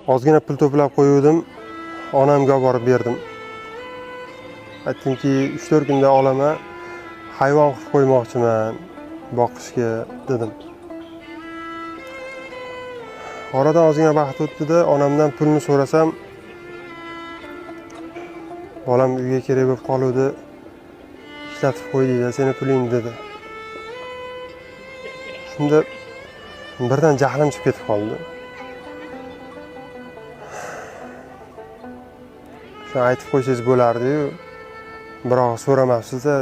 Ozgina pul to'plab qo'yuvdim. Onamga olib borib berdim. Aytdimki, 3-4 kunda olaman. Hayvon qilib qo'ymoqchiman boqishga dedim. Oradan ozgina vaqt o'tdi-da, onamdan pulni so'rasam, bolam uyga kerak bo'lib qoluvdi. Ishlatib qo'ydingda, seni puling dedi. Shunda birdan jahlim chiqib ketib qoldi. Shuni aytib qo'ysangiz bo'lardi-yu, biroq so'ramabsiz-da,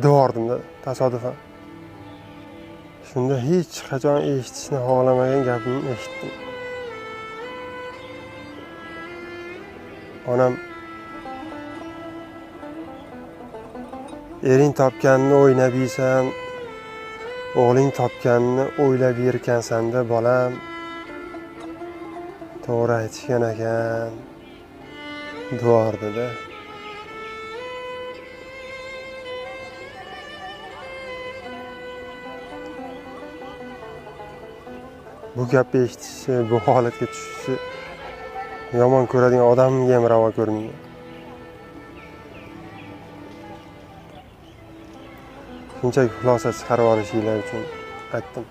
devordim-da tasodifan. Shunda hech qachon eshitishni xohlamagan gapimni eshitdim. Onam ering topganini o'ynab yeysan, o'g'ling topganini o'ylab yerkansan-da bolam. To'g'ri aytishgan ekan. Devordi-da. Bu gapni eshitishi, bu holatga tushishi yomon ko'radigan odamga ham ravo ko'rmayman. Shunchaki xulosa chiqarib olishinglar uchun aytdim.